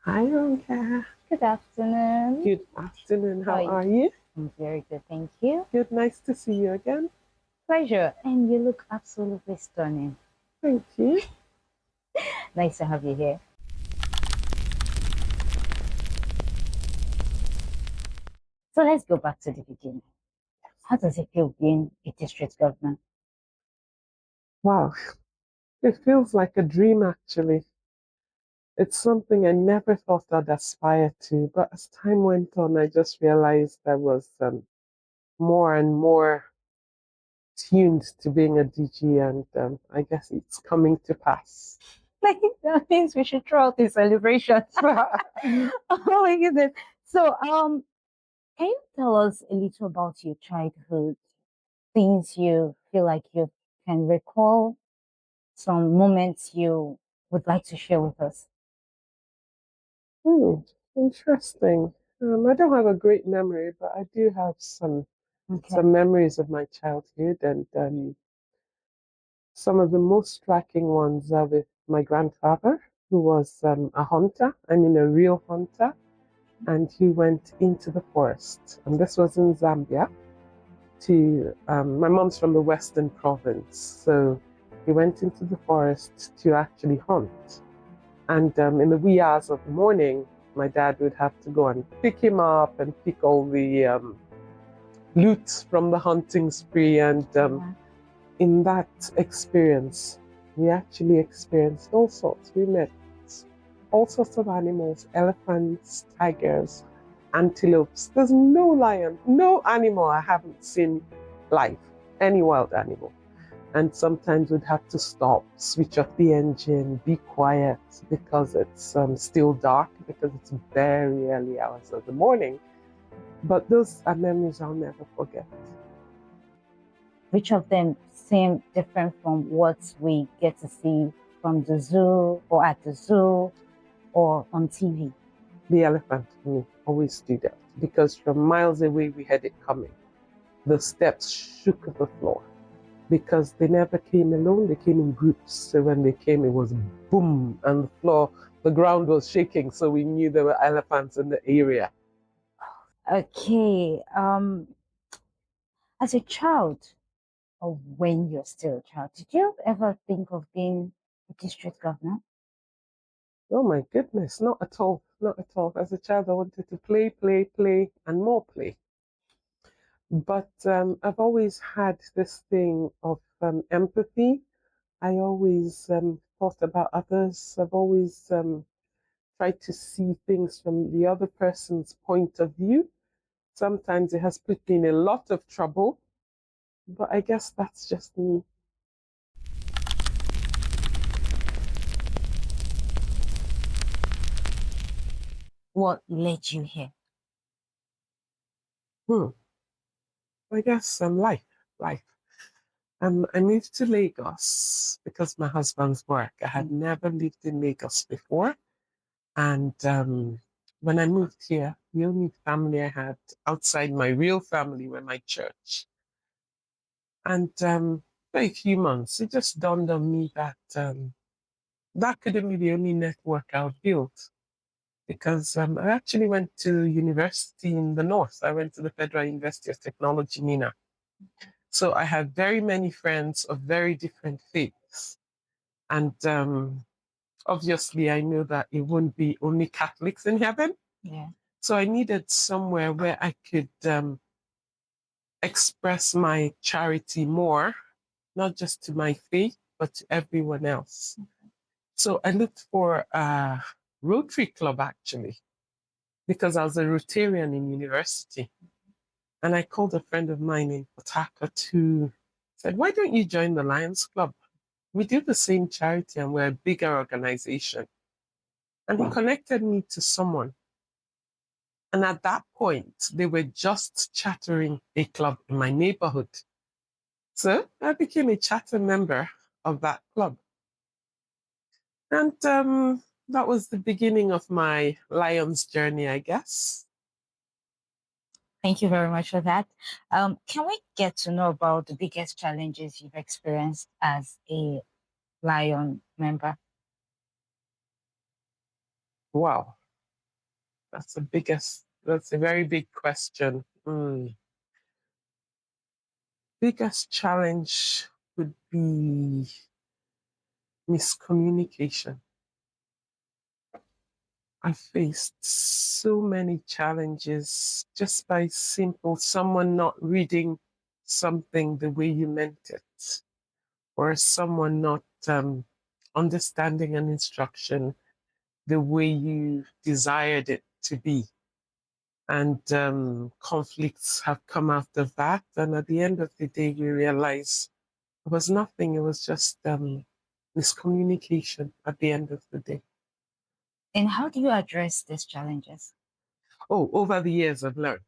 Hi, Ronka. Good afternoon. Good afternoon. How are How you? are you? I'm very good, thank you. Good. Nice to see you again. Pleasure. And you look absolutely stunning. Thank you. Nice to have you here. So let's go back to the beginning. How does it feel being a district governor? Wow. It feels like a dream, actually. It's something I never thought I'd aspire to. But as time went on, I just realized I was more and more tuned to being a DG, and I guess it's coming to pass. Like that means we should throw out the celebration. Oh my goodness. So can you tell us a little about your childhood? Things you feel like you can recall, some moments you would like to share with us. Hmm, interesting. I don't have a great memory, but I do have Okay. some memories of my childhood, and some of the most striking ones are with my grandfather, who was a hunter, I mean, a real hunter, and he went into the forest. And this was in Zambia. My mom's from the Western province, so he went into the forest to actually hunt. And in the wee hours of the morning, my dad would have to go and pick him up and pick all the loot from the hunting spree. And Yeah. in that experience, we actually experienced all sorts. We met all sorts of animals: elephants, tigers, antelopes. There's no lion, no animal I haven't seen live, any wild animal. And sometimes we'd have to stop, switch off the engine, be quiet because it's still dark, because it's very early hours of the morning. But those are memories I'll never forget. Which of them seem different from what we get to see from the zoo or at the zoo or on TV? The elephant for me always stood out because from miles away we had it coming. The steps shook the floor because they never came alone, they came in groups. So when they came, it was boom, and the ground was shaking. So we knew there were elephants in the area. Okay, as a child, or when you're still a child, did you ever think of being a district governor? Oh my goodness, not at all, not at all. As a child, I wanted to play, play, play, and more play. But I've always had this thing of empathy. I always thought about others. I've always tried to see things from the other person's point of view. Sometimes it has put me in a lot of trouble, but I guess that's just me. What led you here? Hmm. I guess life. I moved to Lagos because my husband's work. I had Mm. never lived in Lagos before. And when I moved here, the only family I had outside my real family were my church. And for a few months, it just dawned on me that that couldn't be the only network I've built because I actually went to university in the north. I went to the Federal University of Technology, Nina. So I had very many friends of very different faiths. And obviously, I knew that it wouldn't be only Catholics in heaven. Yeah. So I needed somewhere where I could express my charity more, not just to my faith, but to everyone else. So I looked for a Rotary Club actually, because I was a Rotarian in university. And I called a friend of mine in Port Harcourt who said, "Why don't you join the Lions Club? We do the same charity and we're a bigger organization." And he connected me to someone. And at that point, they were just chartering a club in my neighborhood. So I became a charter member of that club. And that was the beginning of my Lions journey, I guess. Thank you very much for that. Can we get to know about the biggest challenges you've experienced as a Lion member? Wow. That's a very big question. Biggest challenge would be miscommunication. I faced so many challenges just by simple someone not reading something the way you meant it, or someone not understanding an instruction the way you desired it to be. And conflicts have come out of that. And at the end of the day, you realize it was nothing, it was just miscommunication at the end of the day. And how do you address these challenges? Oh, over the years I've learned.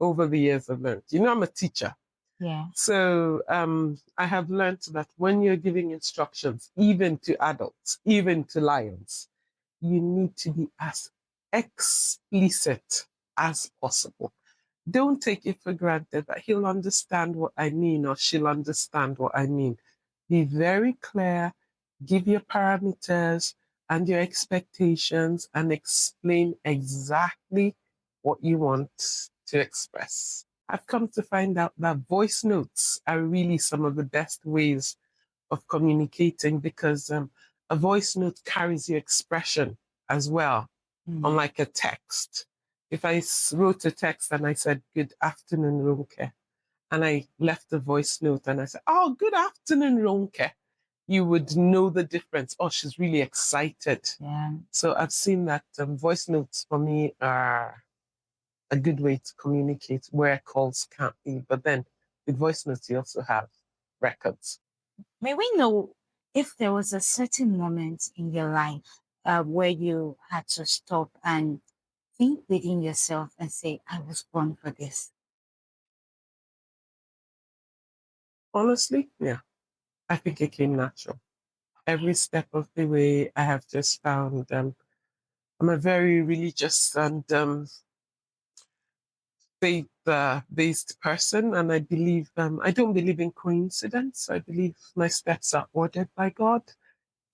Over the years I've learned. You know, I'm a teacher. Yeah. So I have learned that when you're giving instructions, even to adults, even to lions, you need to be as explicit as possible. Don't take it for granted that he'll understand what I mean or she'll understand what I mean. Be very clear, give your parameters and your expectations, and explain exactly what you want to express. I've come to find out that voice notes are really some of the best ways of communicating because a voice note carries your expression as well, unlike a text. If I wrote a text and I said, "Good afternoon, Ronke," and I left a voice note and I said, "Oh, good afternoon, Ronke," you would know the difference. Oh, she's really excited. Yeah. So I've seen that voice notes for me are a good way to communicate where calls can't be. But then with voice notes, you also have records. May we know if there was a certain moment in your life where you had to stop and think within yourself and say, I was born for this? Honestly, yeah, I think it came natural. Every step of the way, I have just found I'm a very religious and faith based person, and I believe I don't believe in coincidence. I believe my steps are ordered by God.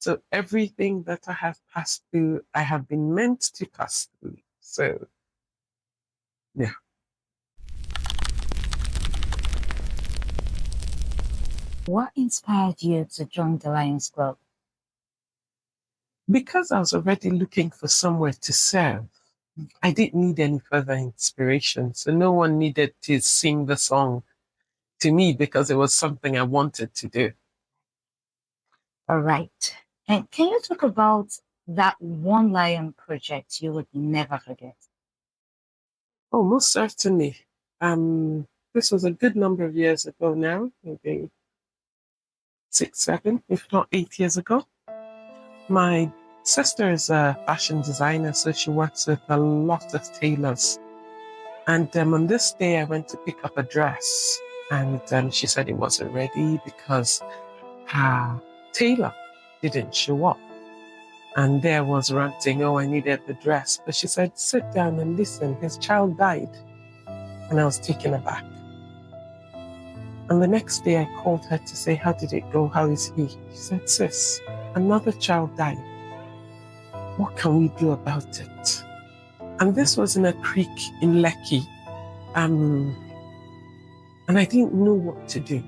So everything that I have passed through, I have been meant to pass through. So yeah, What inspired you to join the Lions Club? because I was already looking for somewhere to serve. I didn't need any further inspiration. So no one needed to sing the song to me because it was something I wanted to do. All right. And can you talk about that one lion project you would never forget? Oh, most certainly. This was a good number of years ago now, maybe 6, 7, if not 8 years ago. My sister is a fashion designer, so she works with a lot of tailors. And on this day, I went to pick up a dress, and she said it wasn't ready because her tailor didn't show up. And there was ranting, oh, I needed the dress. But she said, sit down and listen. His child died. And I was taken aback. And the next day I called her to say, how did it go? How is he? She said, sis, another child died. What can we do about it? And this was in a creek in Lekki. And I didn't know what to do.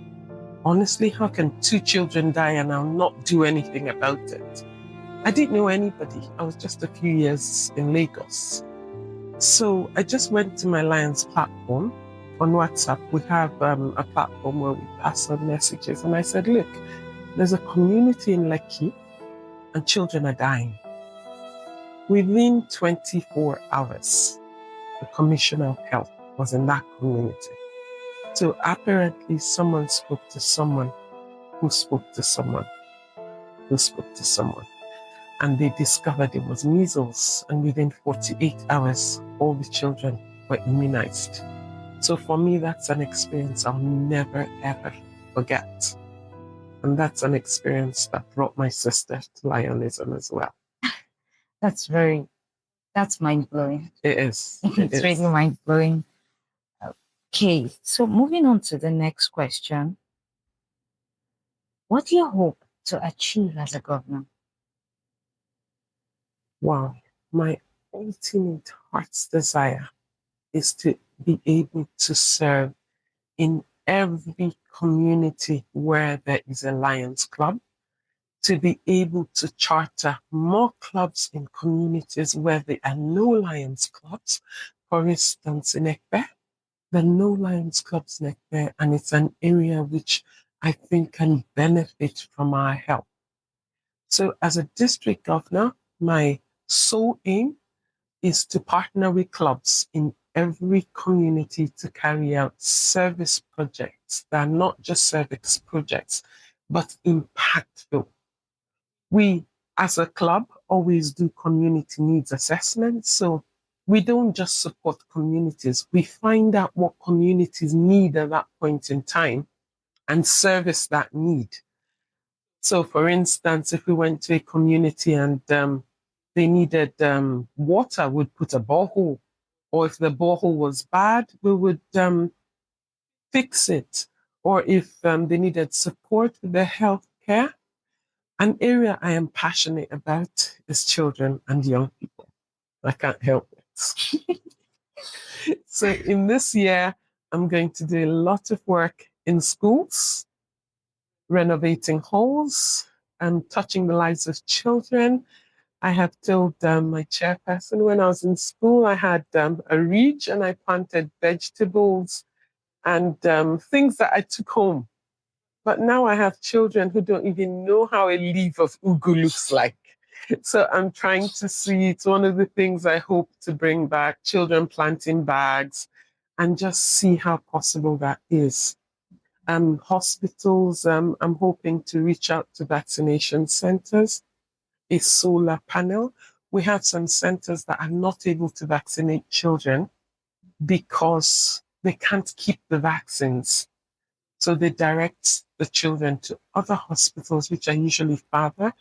Honestly, how can 2 children die and I'll not do anything about it? I didn't know anybody. I was just a few years in Lagos. So I just went to my Lions platform on WhatsApp. We have a platform where we pass on messages. And I said, look, there's a community in Lekki and children are dying. Within 24 hours, the Commissioner of Health was in that community. So apparently someone spoke to someone who spoke to someone who spoke to someone. And they discovered it was measles. And within 48 hours, all the children were immunized. So for me, that's an experience I'll never, ever forget. And that's an experience that brought my sister to Lionism as well. That's mind blowing. It is. It's really mind blowing. Okay, so moving on to the next question. What do you hope to achieve as a governor? Wow. My ultimate heart's desire is to be able to serve in every community where there is a Lions Club, to be able to charter more clubs in communities where there are no Lions Clubs. For instance, in Ekpe, there are no Lions Clubs in Ekpe, and it's an area which I think can benefit from our help. So, as a district governor, my sole aim is to partner with clubs in every community to carry out service projects that are not just service projects, but impactful. We, as a club, always do community needs assessments. So we don't just support communities, we find out what communities need at that point in time and service that need. So, for instance, if we went to a community and they needed water, we'd put a borehole. Or if the borehole was bad, we would fix it. Or if they needed support with their health care, an area I am passionate about is children and young people. I can't help it. So, in this year, I'm going to do a lot of work in schools, renovating halls, and touching the lives of children. I have told my chairperson when I was in school, I had a ridge and I planted vegetables and things that I took home. But now I have children who don't even know how a leaf of ugu looks like. So I'm trying to see, it's one of the things I hope to bring back, children planting bags, and just see how possible that is. Hospitals, I'm hoping to reach out to vaccination centers, a solar panel. We have some centers that are not able to vaccinate children because they can't keep the vaccines. So they direct the children to other hospitals, which are usually farther,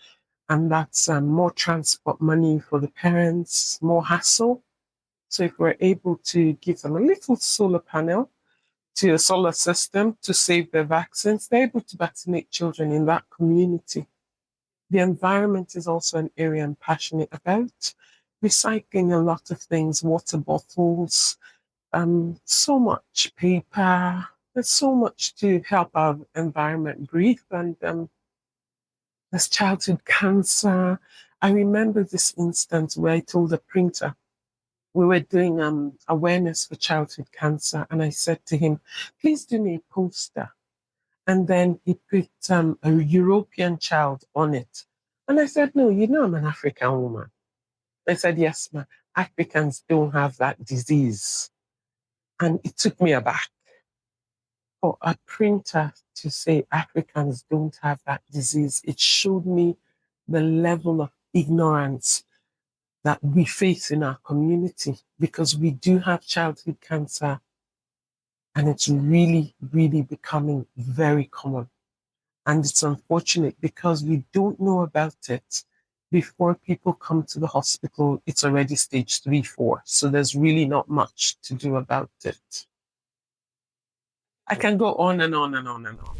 and that's more transport money for the parents, more hassle. So if we're able to give them a little solar panel to a solar system to save their vaccines, they're able to vaccinate children in that community. The environment is also an area I'm passionate about. Recycling a lot of things, water bottles, so much paper. There's so much to help our environment breathe. And there's childhood cancer. I remember this instance where I told a printer we were doing awareness for childhood cancer, and I said to him, "Please do me a poster." And then he put a European child on it, and I said, "No, you know I'm an African woman." I said, "Yes, ma. Africans don't have that disease," and it took me aback for a printer to say Africans don't have that disease. It showed me the level of ignorance that we face in our community because we do have childhood cancer and it's really, really becoming very common. And it's unfortunate because we don't know about it before people come to the hospital. It's already stage 3, 4. So there's really not much to do about it. I can go on and on and on and on.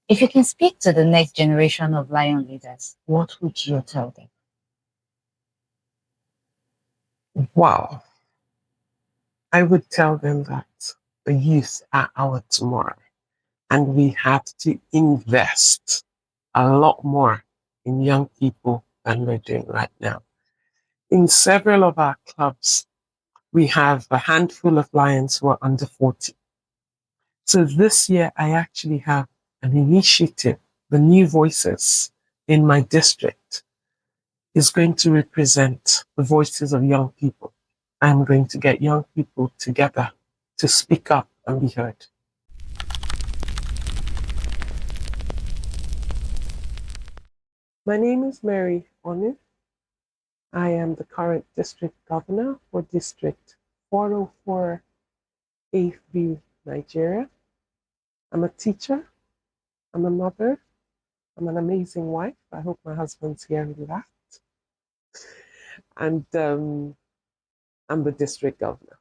If you can speak to the next generation of lion leaders, what would you tell them? Wow. I would tell them that the youth are our tomorrow and we have to invest a lot more in young people than we're doing right now. In several of our clubs, we have a handful of lions who are under 40. So this year, I actually have an initiative, the New Voices in my district is going to represent the voices of young people. I'm going to get young people together to speak up and be heard. My name is Mary Onu. I am the current district governor for District 404 AFB, Nigeria. I'm a teacher, I'm a mother, I'm an amazing wife. I hope my husband's hearing that. And I'm the district governor.